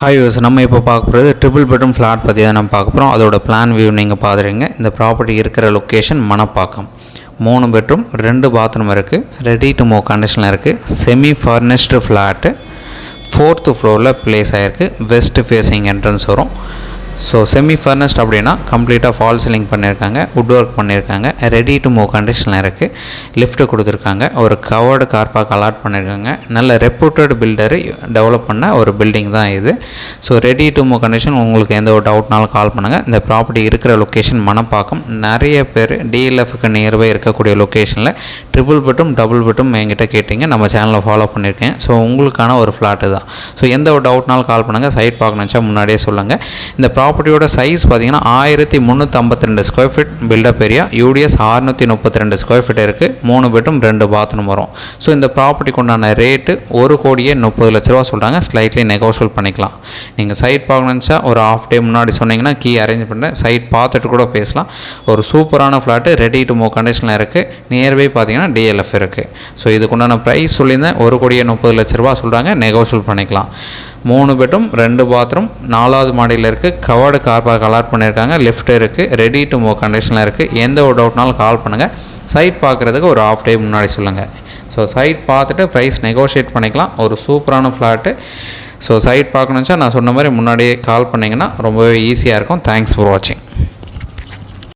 Hi use நம்ம இப்போ பார்க்க போகிறது ட்ரிபிள் பெட்ரூம் ஃப்ளாட் பற்றி தான் நம்ம பார்க்க போகிறோம். அதோட பிளான் வியூ நீங்கள் பார்த்துருங்க. இந்த ப்ராப்பர்ட்டி இருக்கிற லொக்கேஷன் மணப்பாக்கம். 3 பெட்ரூம் 2 பாத்ரூம் இருக்குது. ரெடி டு மூவ் கண்டிஷனில் இருக்குது. செமி ஃபர்னிஷ்டு ஃப்ளாட்டு 4th ஃப்ளோரில் ப்ளேஸ் ஆகிருக்கு. வெஸ்ட் ஃபேஸிங் என்ட்ரன்ஸ் வரும். ஸோ செமி ஃபர்னிஷ்ட் அப்படின்னா கம்ப்ளீட்டாக ஃபால் சீலிங் பண்ணியிருக்காங்க, வுட் ஒர்க் பண்ணியிருக்காங்க, ரெடி டு மூவ் கண்டிஷனில் இருக்குது. லிஃப்ட்டு கொடுத்துருக்காங்க, ஒரு கவர்டு கார் பார்க் அலாட் பண்ணியிருக்காங்க. நல்ல ரெப்யூட்டட் பில்டரு டெவலப் பண்ண ஒரு பில்டிங் தான் இது. So ready to move condition. உங்களுக்கு எந்த ஒரு டவுட்னாலும் கால் பண்ணுங்கள். இந்த ப்ராப்பர்ட்டி இருக்கிற லொக்கேஷன் மணப்பாக்கம். நிறைய பேர் டிஎல்எஃப்க்கு நியர்பை இருக்கக்கூடிய லொக்கேஷனில் ட்ரிபிள் பெட்ரூம் டபுள் பெட்ரூம் என்கிட்ட கேட்டிங்க. நம்ம சேனலில் ஃபாலோ பண்ணியிருக்கேன். ஸோ உங்களுக்கான ஒரு ஃப்ளாட்டு தான். ஸோ எந்த ஒரு டவுட்னாலும் கால் பண்ணுங்கள். சைட் பார்க்கணுச்சா முன்னாடியே சொல்லுங்கள். இந்த ப்ராப்பர்ட்டியோட சைஸ் பார்த்தீங்கன்னா 1352 square feet built-up area. UDS 632 square feet இருக்குது. 3 பெட்ரூம் 2 பாத்ரூம் வரும். ஸோ இந்த ப்ராப்பர்ட்டிக்கு உண்டான ரேட்டு 1,30,00,000 சொல்கிறாங்க. ஸ்லைட்லி நெகோஷியல் பண்ணிக்கலாம். நீங்கள் சைட் பார்க்கணுச்சா ஒரு ஹாஃப் டே முன்னாடி சொன்னீங்கன்னா கீ அரேஞ்ச் பண்ணுறேன். சைட் பார்த்துட்டு கூட பேசலாம். ஒரு சூப்பரான ஃப்ளாட்டு ரெடி டு மூவ் கண்டிஷனில் இருக்குது. நியர்பை பார்த்தீங்கன்னா டிஎல்எஃப் இருக்குது. ஸோ இதுக்குண்டான ப்ரைஸ் சொல்லியிருந்தேன். 1,30,00,000 சொல்கிறாங்க. நெகோஷியல் பண்ணிக்கலாம். 3 பெட்ரூம் 2 பாத்ரூம் 4வது மாடியில் இருக்குது. கவர்டு கார் பார்க் அலாட் பண்ணியிருக்காங்க. லிஃப்ட் இருக்குது. ரெடி டு மூவ் கண்டிஷனில் இருக்குது. எந்த ஒரு டவுட்னாலும் கால் பண்ணுங்கள். சைட் பார்க்குறதுக்கு ஒரு ஹாஃப் டே முன்னாடி சொல்லுங்கள். ஸோ சைட் பார்த்துட்டு ப்ரைஸ் நெகோஷியேட் பண்ணிக்கலாம். ஒரு சூப்பரான ஃப்ளாட்டு. ஸோ சைட் பார்க்கணுச்சா நான் சொன்ன மாதிரி முன்னாடியே கால் பண்ணிங்கன்னா ரொம்பவே ஈஸியாக இருக்கும். தேங்க்ஸ் ஃபார் வாட்சிங்.